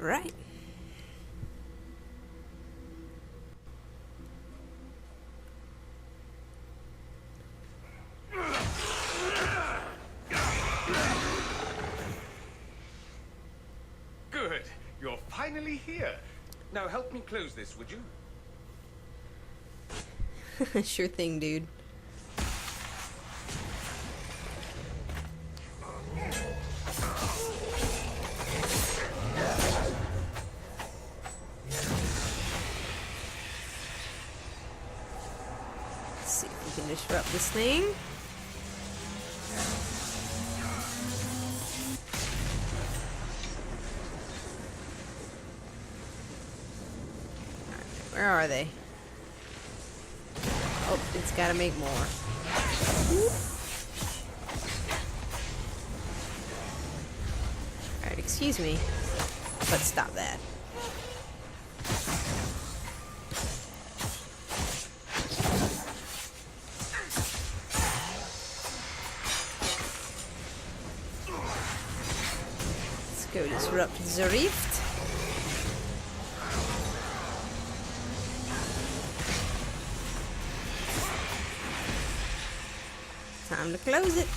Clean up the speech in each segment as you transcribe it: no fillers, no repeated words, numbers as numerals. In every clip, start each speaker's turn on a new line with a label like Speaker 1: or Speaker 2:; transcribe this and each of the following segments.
Speaker 1: Right.
Speaker 2: Good. You're finally here. Now help me close this, would you?
Speaker 1: Sure thing, dude. Let's see if we can disrupt this thing. Where are they? Oh, it's gotta make more. Alright, excuse me. But stop that. Let's go disrupt the rift. Time to close it.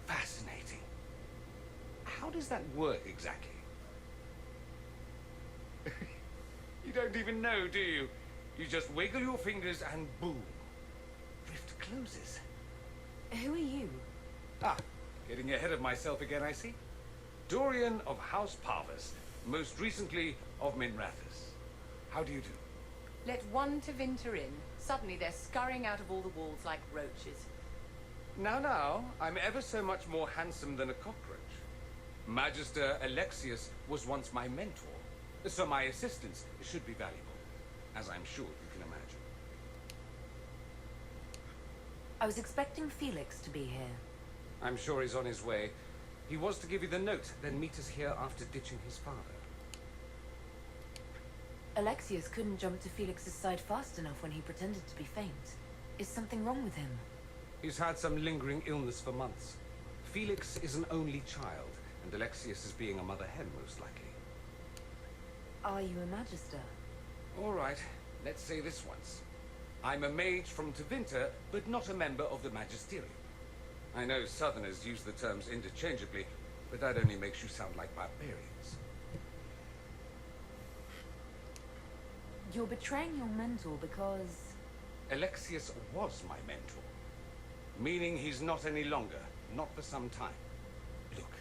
Speaker 2: Fascinating. How does that work exactly? You don't even know, do you? You just wiggle your fingers and boom. Rift closes.
Speaker 3: Who are you?
Speaker 2: Ah, getting ahead of myself again, I see. Dorian of House Parvus, most recently of Minrathous. How do you do?
Speaker 3: Let one to Vinter in. Suddenly they're scurrying out of all the walls like roaches.
Speaker 2: Now, I'm ever so much more handsome than a cockroach. Magister Alexius was once my mentor, so my assistance should be valuable, as I'm sure you can imagine.
Speaker 3: I was expecting Felix to be here.
Speaker 2: I'm sure he's on his way. He was to give you the note, then meet us here after ditching his father.
Speaker 3: Alexius couldn't jump to Felix's side fast enough when he pretended to be faint. Is something wrong with him?
Speaker 2: He's had some lingering illness for months. Felix is an only child, and Alexius is being a mother hen, most likely.
Speaker 3: Are you a magister?
Speaker 2: All right, let's say this once. I'm a mage from Tevinter, but not a member of the Magisterium. I know Southerners use the terms interchangeably, but that only makes you sound like barbarians.
Speaker 3: You're betraying your mentor because...
Speaker 2: Alexius was my mentor, meaning he's not any longer, not for some time. Look,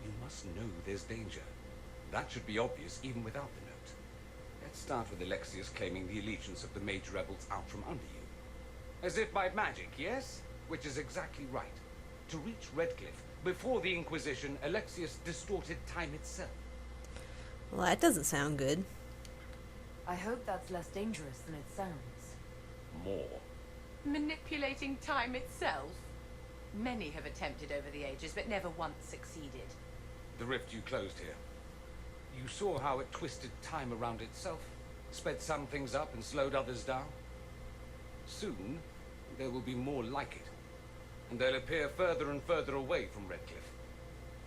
Speaker 2: you must know there's danger. That should be obvious even without the note. Let's start with Alexius claiming the allegiance of the mage rebels out from under you. As if by magic, yes? Which is exactly right. To reach Redcliffe, before the Inquisition, Alexius distorted time itself.
Speaker 1: Well, that doesn't sound good.
Speaker 3: I hope that's less dangerous than it sounds.
Speaker 2: More.
Speaker 3: Manipulating time itself? Many have attempted over the ages, but never once succeeded.
Speaker 2: The rift you closed here. You saw how it twisted time around itself, sped some things up and slowed others down. Soon, there will be more like it, and they'll appear further and further away from Redcliffe.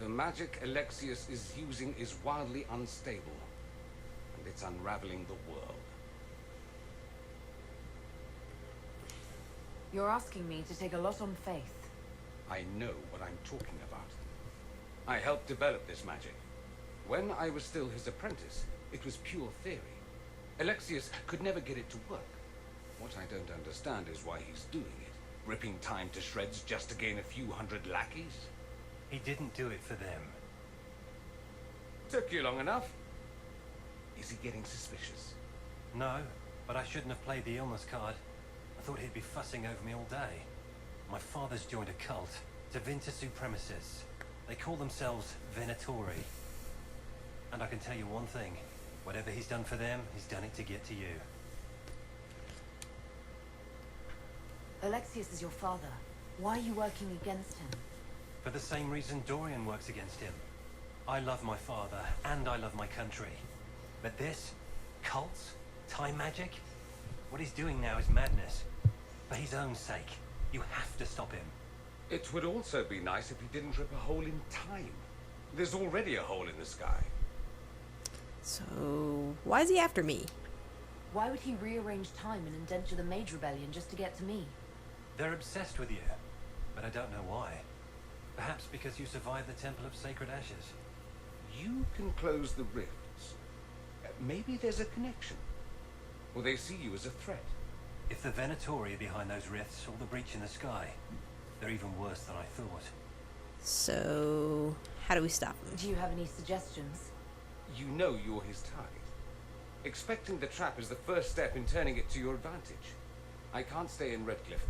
Speaker 2: The magic Alexius is using is wildly unstable, and it's unraveling the world.
Speaker 3: You're asking me to take a lot on faith.
Speaker 2: I know what I'm talking about. I helped develop this magic. When I was still his apprentice, it was pure theory. Alexius could never get it to work. What I don't understand is why he's doing it. Ripping time to shreds just to gain a few hundred lackeys?
Speaker 4: He didn't do it for them.
Speaker 2: Took you long enough. Is he getting suspicious?
Speaker 4: No, but I shouldn't have played the illness card. I thought he'd be fussing over me all day. My father's joined a cult, Tevinter Supremacists. They call themselves Venatori. And I can tell you one thing. Whatever he's done for them, he's done it to get to you.
Speaker 3: Alexius is your father. Why are you working against him?
Speaker 4: For the same reason Dorian works against him. I love my father, and I love my country. But this Cults? Time magic? What he's doing now is madness. For his own sake, you have to stop him.
Speaker 2: It would also be nice if he didn't rip a hole in time. There's already a hole in the sky.
Speaker 1: So, why is he after me?
Speaker 5: Why would he rearrange time and indenture the Mage Rebellion just to get to me?
Speaker 4: They're obsessed with you, but I don't know why. Perhaps because you survived the Temple of Sacred Ashes.
Speaker 2: You can close the rifts. Maybe there's a connection. Or they see you as a threat.
Speaker 4: If the Venatori are behind those rifts or the breach in the sky, they're even worse than I thought.
Speaker 1: So, how do we stop him?
Speaker 5: Do you have any suggestions?
Speaker 2: You know you're his target. Expecting the trap is the first step in turning it to your advantage. I can't stay in Redcliffe.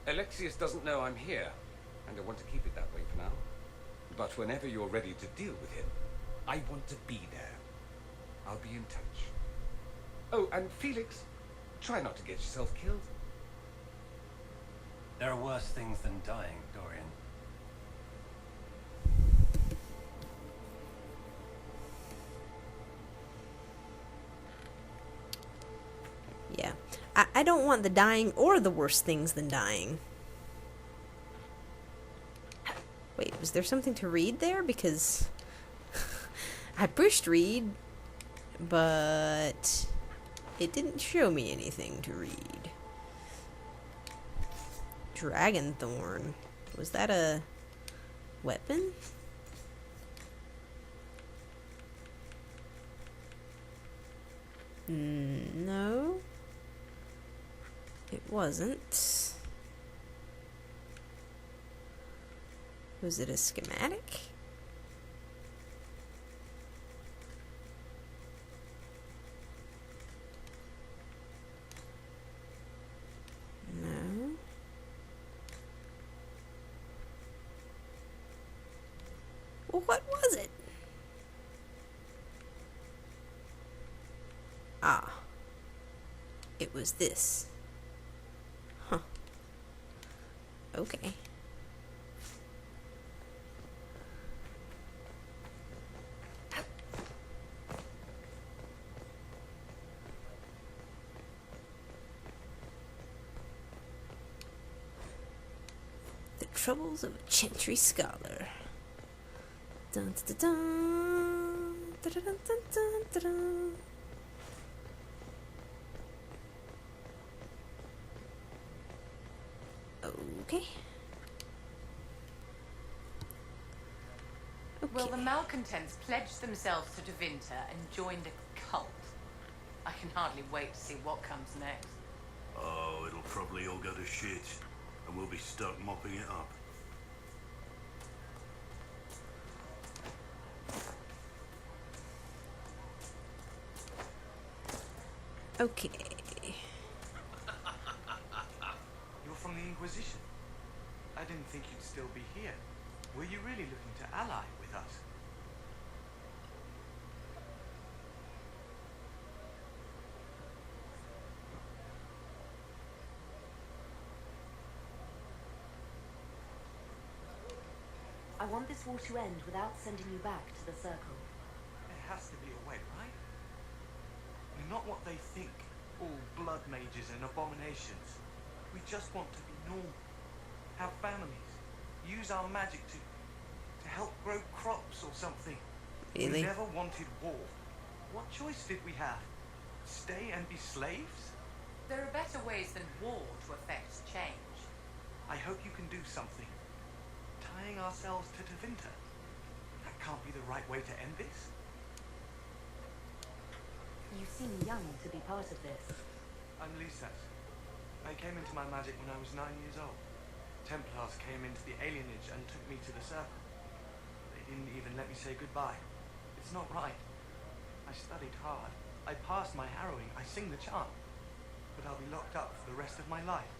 Speaker 2: Alexius doesn't know I'm here, and I want to keep it that way for now. But whenever you're ready to deal with him, I want to be there. I'll be in touch. Oh, and Felix, try not to get yourself killed.
Speaker 4: There are worse things than dying, Dorian.
Speaker 1: Yeah. I don't want the dying or the worse things than dying. Wait, was there something to read there? Because I pushed read, but it didn't show me anything to read. Dragon Thorn. Was that a weapon? No. It wasn't. Was it a schematic? No. Well, what was it? Ah. It was this. Huh. Okay. The Troubles of a Chantry Scholar. Dun dun dun dun dun dun dun dun dun. Okay.
Speaker 3: Well, the malcontents pledged themselves to Devinter and joined a cult. I can hardly wait to see what comes next.
Speaker 6: Oh, it'll probably all go to shit, and we'll be stuck mopping it up.
Speaker 1: Okay.
Speaker 7: You're from the Inquisition. I didn't think you'd still be here. Were you really looking to ally with us?
Speaker 5: I want this war to end without sending you back to the Circle.
Speaker 7: There has to be a way, right? We're not what they think, all blood mages and abominations. We just want to be normal, have families, use our magic to help grow crops or something.
Speaker 1: Really?
Speaker 7: We never wanted war. What choice did we have? Stay and be slaves?
Speaker 3: There are better ways than war to affect change.
Speaker 7: I hope you can do something. Tying ourselves to Devinter. That can't be the right way to end this.
Speaker 5: You seem young to be part of this.
Speaker 7: I'm Lisas. I came into my magic when I was 9 years old. Templars came into the alienage and took me to the Circle. They didn't even let me say goodbye. It's not right. I studied hard. I passed my harrowing. I sing the charm. But I'll be locked up for the rest of my life.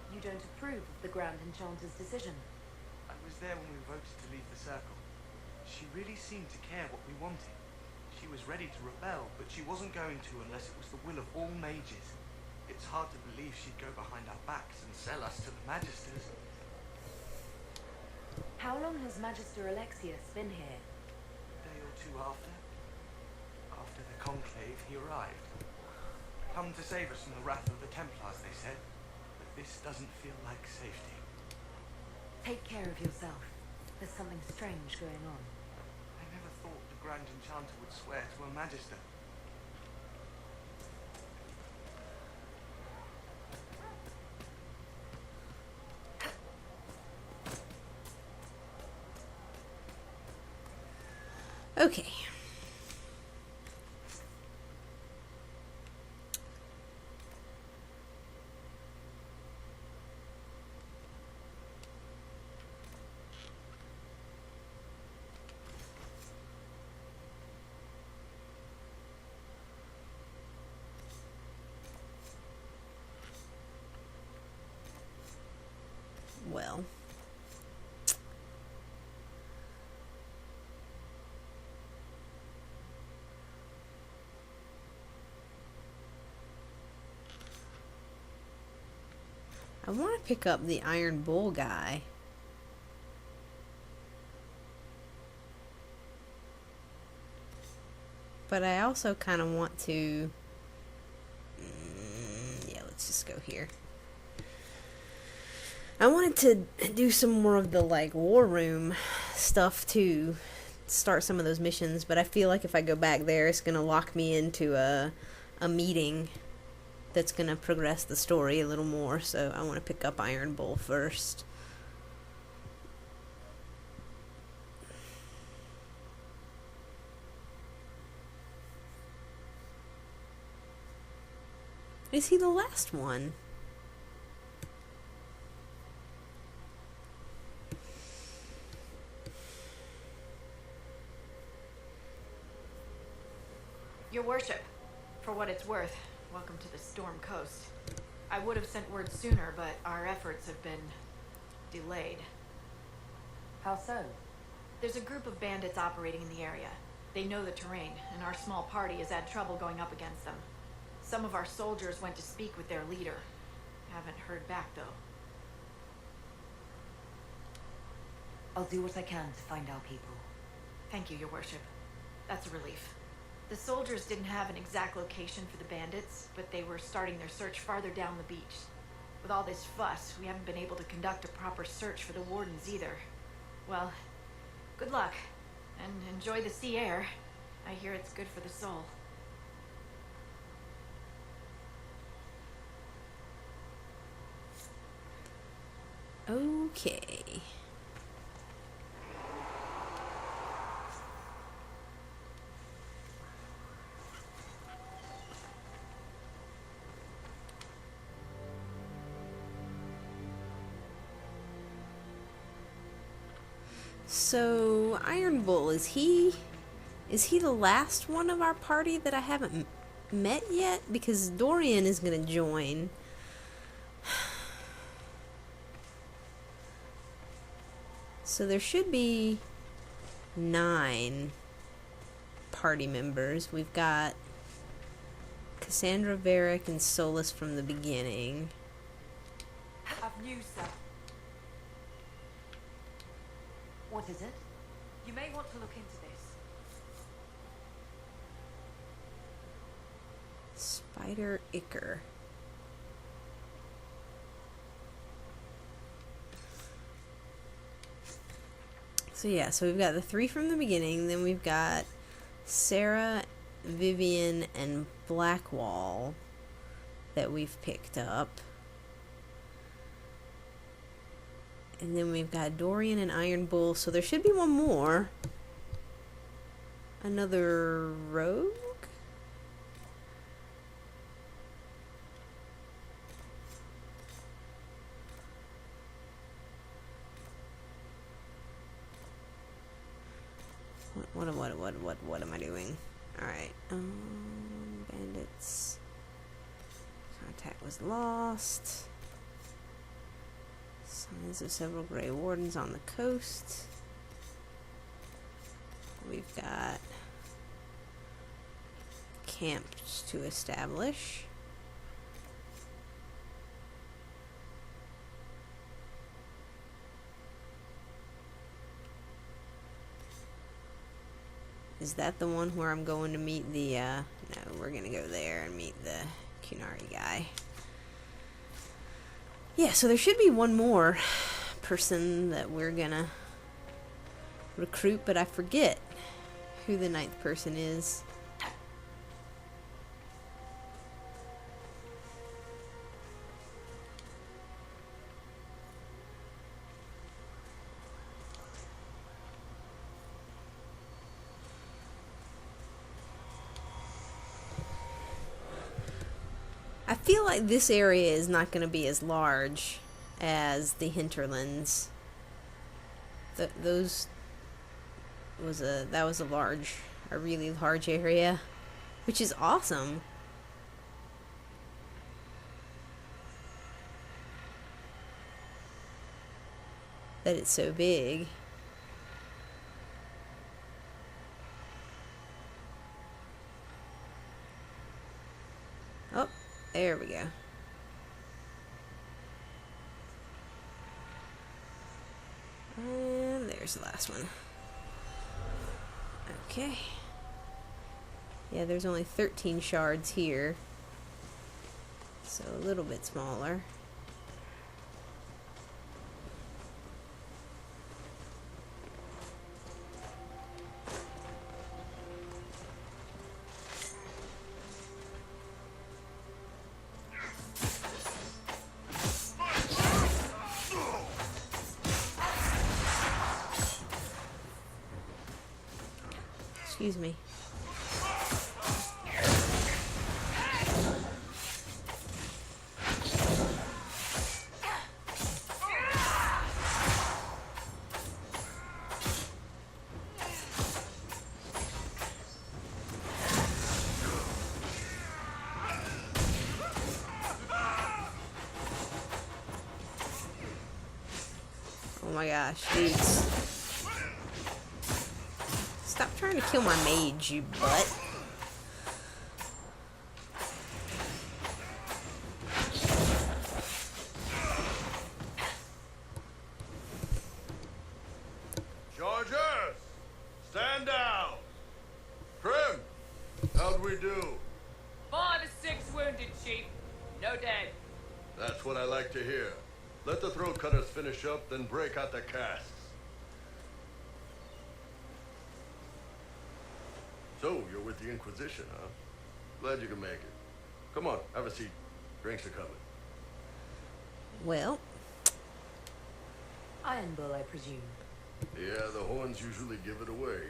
Speaker 5: You don't approve of the Grand Enchanter's decision.
Speaker 7: I was there when we voted to leave the Circle. She really seemed to care what we wanted. She was ready to rebel, but she wasn't going to unless it was the will of all mages. It's hard to believe she'd go behind our backs and sell us to the Magisters.
Speaker 5: How long has Magister Alexius been here?
Speaker 7: A day or two after. after the Conclave, he arrived. Come to save us from the wrath of the Templars, they said. But this doesn't feel like safety.
Speaker 5: Take care of yourself. There's something strange going on.
Speaker 7: I never thought the Grand Enchanter would swear to Her Magister.
Speaker 1: Okay. Well. I want to pick up the Iron Bull guy. But I also kind of want to... yeah, let's just go here. I wanted to do some more of the, like, war room stuff to start some of those missions, but I feel like if I go back there, it's going to lock me into a meeting that's going to progress the story a little more, so I want to pick up Iron Bull first. Is he the last one?
Speaker 8: Your worship, for what it's worth, welcome to the Storm Coast. I would have sent word sooner, but our efforts have been delayed.
Speaker 5: How so?
Speaker 8: There's a group of bandits operating in the area. They know the terrain, and our small party has had trouble going up against them. Some of our soldiers went to speak with their leader. Haven't heard back, though.
Speaker 5: I'll do what I can to find our people.
Speaker 8: Thank you, your worship. That's a relief. The soldiers didn't have an exact location for the bandits, but they were starting their search farther down the beach. With all this fuss, we haven't been able to conduct a proper search for the wardens either. Well, good luck, and enjoy the sea air. I hear it's good for the soul.
Speaker 1: Okay. So, Iron Bull, is he the last one of our party that I haven't met yet? Because Dorian is going to join. So there should be 9 party members. We've got Cassandra, Varric, and Solus from the beginning.
Speaker 8: I've news, sir.
Speaker 5: What is it?
Speaker 8: You may want to look into this.
Speaker 1: Spider Icker. So yeah, so we've got the 3 from the beginning, then we've got Sarah, Vivian, and Blackwall that we've picked up. And then we've got Dorian and Iron Bull, so there should be one more. Another rogue? What am I doing? Alright, bandits. Contact was lost. Signs of several Grey Wardens on the coast. We've got camps to establish. Is that the one where I'm going to meet the, no, we're gonna go there and meet the Kunari guy. Yeah, so there should be one more person that we're gonna recruit, but I forget who the 9th person is. I feel like this area is not going to be as large as the hinterlands. That was a really large area, which is awesome. That it's so big. Oh. There we go. And there's the last one. Okay. Yeah, there's only 13 shards here. So a little bit smaller. Excuse me. Oh my gosh, dudes. Stop trying to kill my mage, you butt.
Speaker 6: Chargers! Stand down! Prim! How'd we do?
Speaker 3: 5 or 6 wounded, Chief. No dead.
Speaker 6: That's what I like to hear. Let the throat cutters finish up, then break out the casks. So, you're with the Inquisition, huh? Glad you can make it. Come on, have a seat. Drinks are coming.
Speaker 1: Well,
Speaker 5: Iron Bull, I presume.
Speaker 6: Yeah, the horns usually give it away.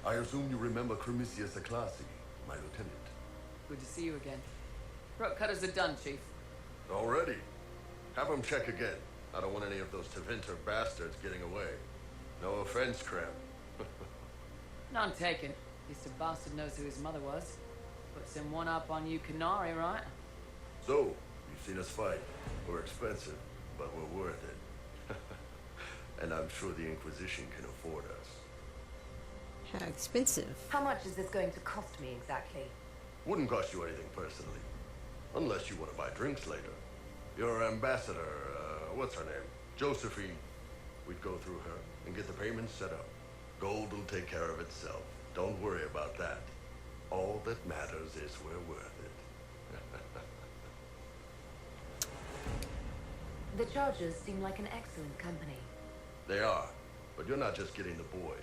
Speaker 6: I assume you remember Cremisius Aclassi, my lieutenant.
Speaker 3: Good to see you again. Throat cutters are done, Chief.
Speaker 6: Already? Have him check again. I don't want any of those Tevinter bastards getting away. No offense, Krem.
Speaker 3: None taken. At least a bastard knows who his mother was. Puts him one up on you Canary, right?
Speaker 6: So, you've seen us fight. We're expensive, but we're worth it. And I'm sure the Inquisition can afford us.
Speaker 1: how expensive.
Speaker 5: How much is this going to cost me exactly?
Speaker 6: Wouldn't cost you anything personally. Unless you want to buy drinks later. Your ambassador, what's her name? Josephine. We'd go through her and get the payments set up. Gold will take care of itself. Don't worry about that. All that matters is we're worth it.
Speaker 5: The Chargers seem like an excellent company.
Speaker 6: They are, but you're not just getting the boys.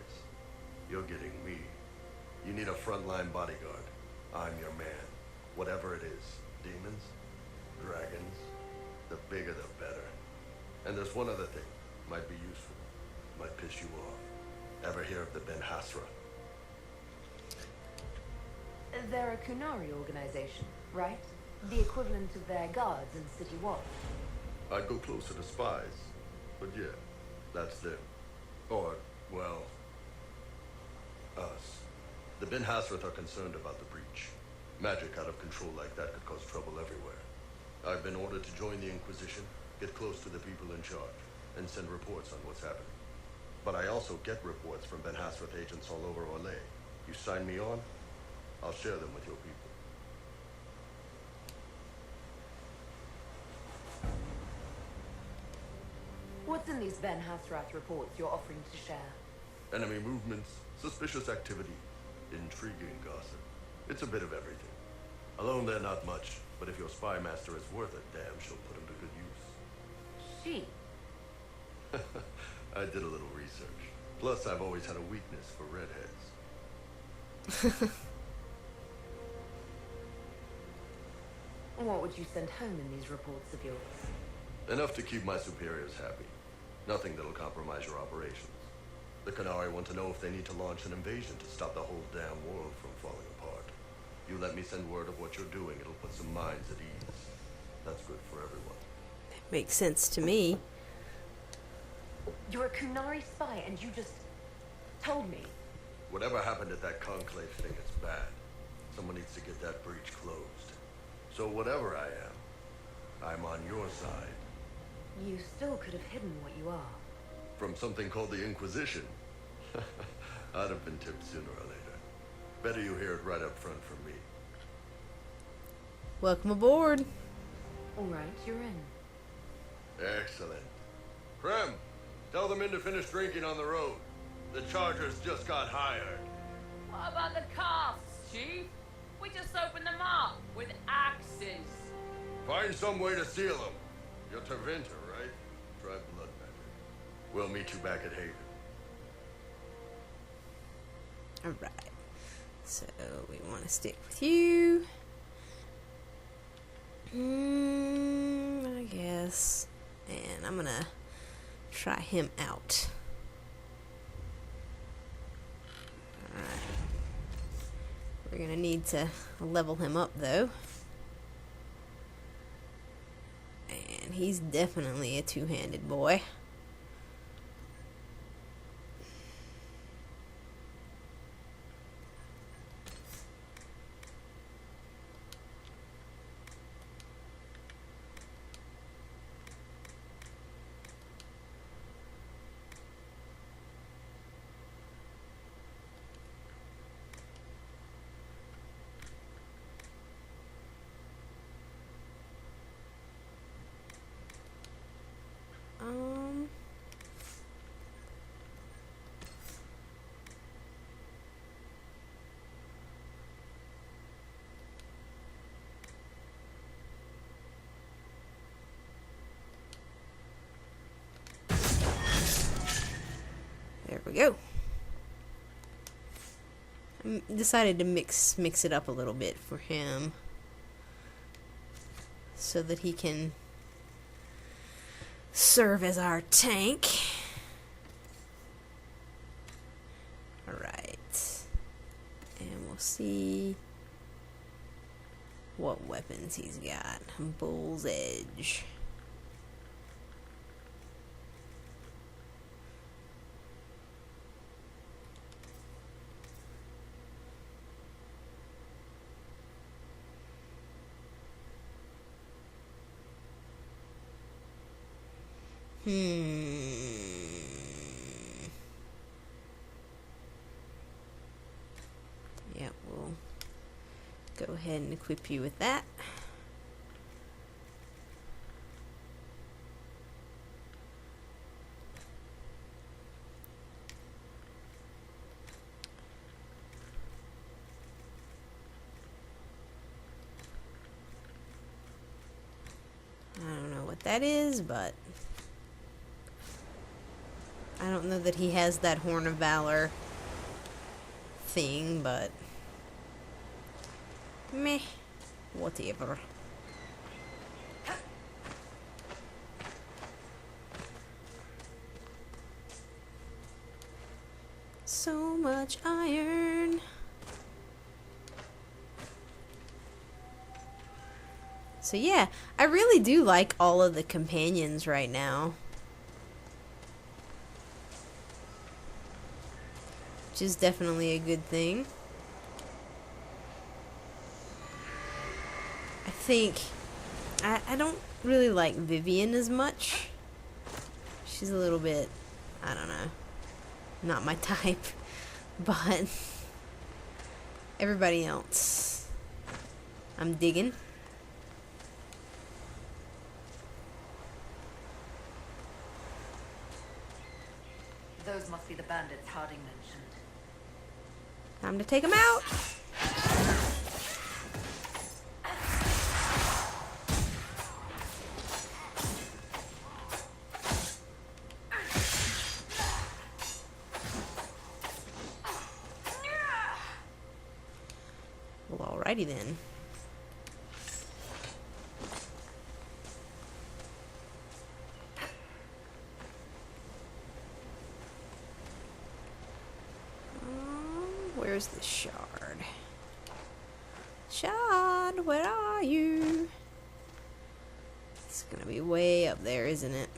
Speaker 6: You're getting me. You need a frontline bodyguard. I'm your man. Whatever it is. Demons, dragons, the bigger the better. And there's one other thing. Might be useful. Might piss you off. Ever hear of the Ben Hasra?
Speaker 5: They're a Kunari organization, right? The equivalent of their guards in City Wall.
Speaker 6: I'd go closer to spies. But yeah, that's them. Or, well, us. The Ben Hasrath are concerned about the breach. Magic out of control like that could cause trouble everywhere. I've been ordered to join the Inquisition, get close to the people in charge, and send reports on what's happening. But I also get reports from Ben Hasrath agents all over Orlais. You sign me on, I'll share them with your people.
Speaker 5: Van Hasrath reports you're offering to share.
Speaker 6: Enemy movements, suspicious activity, intriguing gossip. It's a bit of everything. Alone they're not much, but if your spy master is worth a damn, she'll put him to good use.
Speaker 5: She?
Speaker 6: I did a little research. Plus, I've always had a weakness for redheads.
Speaker 5: What would you send home in these reports of yours?
Speaker 6: Enough to keep my superiors happy. Nothing that'll compromise your operations. The Qunari want to know if they need to launch an invasion to stop the whole damn world from falling apart. You let me send word of what you're doing, it'll put some minds at ease. That's good for everyone.
Speaker 1: Makes sense to me.
Speaker 5: You're a Qunari spy, and you just told me.
Speaker 6: Whatever happened at that conclave thing, it's bad. Someone needs to get that breach closed. So whatever I am, I'm on your side.
Speaker 5: You still could have hidden what you are.
Speaker 6: From something called the Inquisition. I'd have been tipped sooner or later. Better you hear it right up front from me.
Speaker 1: Welcome aboard.
Speaker 5: All right, you're in.
Speaker 6: Excellent. Krem, tell the men to finish drinking on the road. The Chargers just got hired.
Speaker 3: What about the casks, Chief? We just opened them up with axes.
Speaker 6: Find some way to seal them. You're Tervinter, right? Try blood magic. We'll meet you back at Haven.
Speaker 1: Alright. So, we want to stick with you. I guess. And I'm gonna try him out. Alright. We're gonna need to level him up though. And he's definitely a two-handed boy. There we go. I decided to mix it up a little bit for him so that he can serve as our tank. Alright. And we'll see what weapons he's got. Bull's Edge. Yeah, we'll go ahead and equip you with that. I don't know what that is, but I don't know that he has that Horn of Valor thing, but meh, whatever. So much iron. So yeah, I really do like all of the companions right now. Which is definitely a good thing. I think I don't really like Vivian as much. She's a little bit, I don't know, not my type. But everybody else I'm digging.
Speaker 5: must be the bandits Harding mentioned.
Speaker 1: Time to take them out. Well, alrighty then. Where's the shard? Shard, where are you? It's gonna be way up there, isn't it?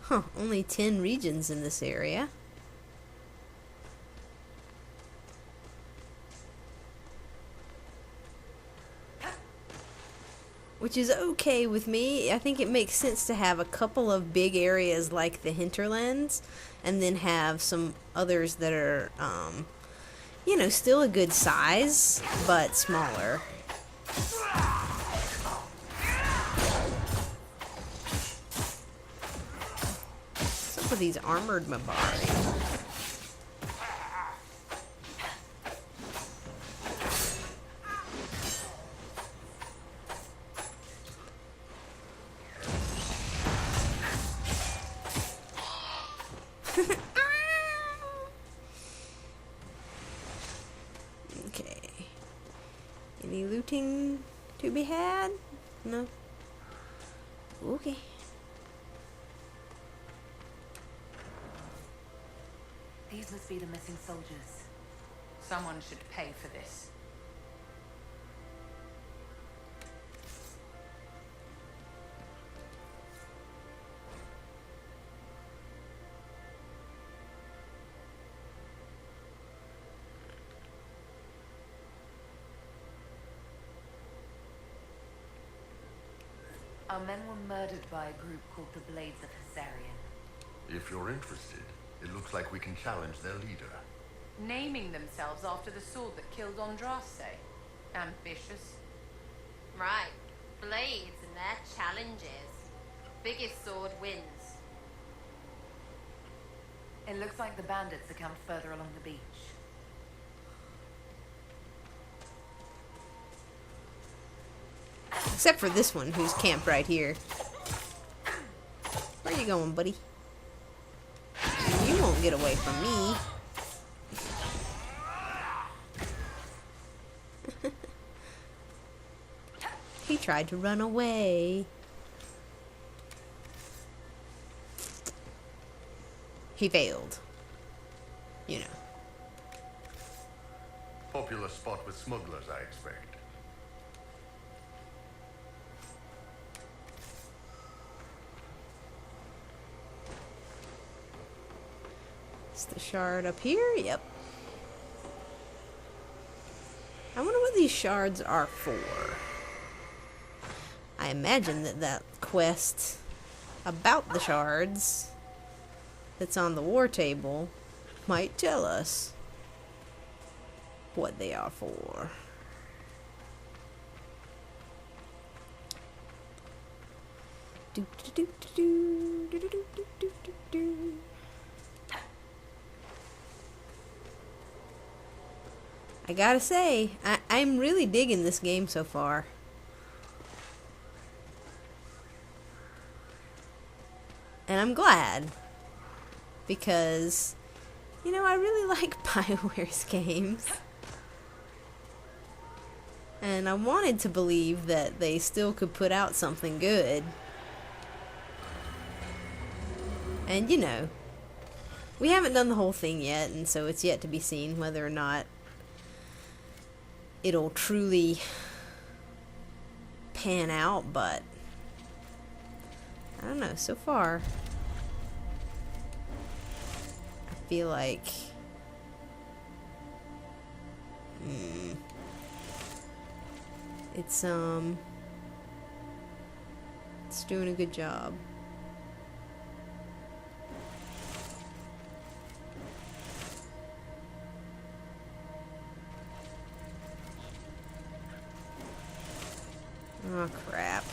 Speaker 1: Huh, only 10 regions in this area. Which is okay with me. I think it makes sense to have a couple of big areas like the hinterlands, and then have some others that are, you know, still a good size, but smaller. Some of these armored Mabari. Okay. Any looting to be had? No. Okay.
Speaker 5: These must be the missing soldiers.
Speaker 3: Someone should pay for this.
Speaker 5: Our men were murdered by a group called the Blades of Hissarion.
Speaker 6: If you're interested, it looks like we can challenge their leader.
Speaker 3: Naming themselves after the sword that killed Andraste. Ambitious.
Speaker 9: Right. Blades and their challenges. Biggest sword wins.
Speaker 5: It looks like the bandits are camped further along the beach.
Speaker 1: Except for this one, who's camped right here. Where you going, buddy? You won't get away from me. He tried to run away. He failed. You know.
Speaker 6: Popular spot with smugglers, I expect.
Speaker 1: Is the shard up here? Yep. I wonder what these shards are for. I imagine that quest about the shards that's on the war table might tell us what they are for. I gotta say, I'm really digging this game so far. And I'm glad. Because, you know, I really like BioWare's games. And I wanted to believe that they still could put out something good. And, you know, we haven't done the whole thing yet, and so it's yet to be seen whether or not it'll truly pan out, but I don't know, so far I feel like it's doing a good job. Oh, crap.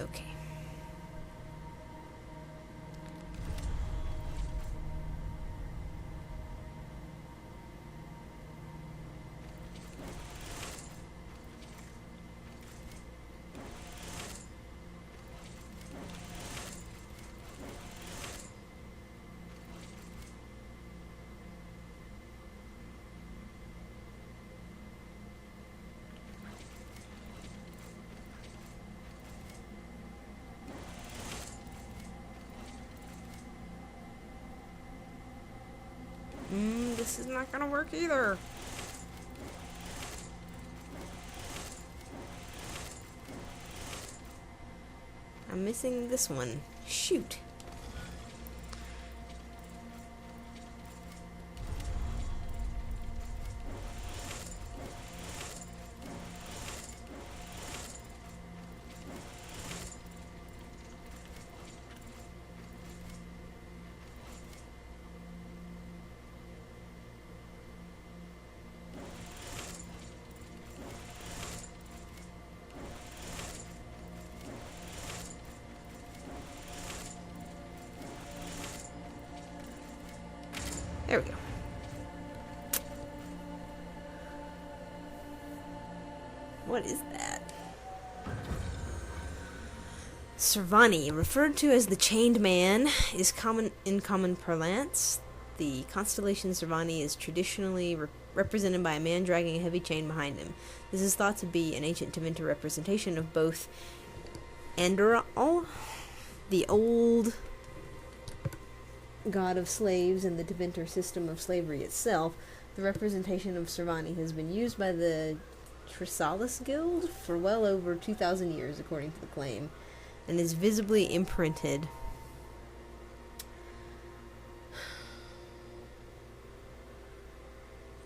Speaker 1: Okay. This is not gonna work either. I'm missing this one. Shoot. There we go. What is that? Servani, referred to as the Chained Man, is common in common parlance. The constellation Servani is traditionally represented by a man dragging a heavy chain behind him. This is thought to be an ancient Tevinter representation of both Andorral, the old god of slaves, and the Tevinter system of slavery itself. The representation of Servani has been used by the Trisalis Guild for well over 2,000 years, according to the claim, and is visibly imprinted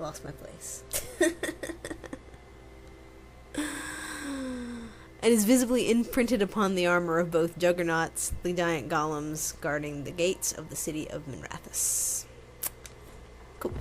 Speaker 1: lost my place. And is visibly imprinted upon the armor of both juggernauts, the giant golems guarding the gates of the city of Minrathous. Cool.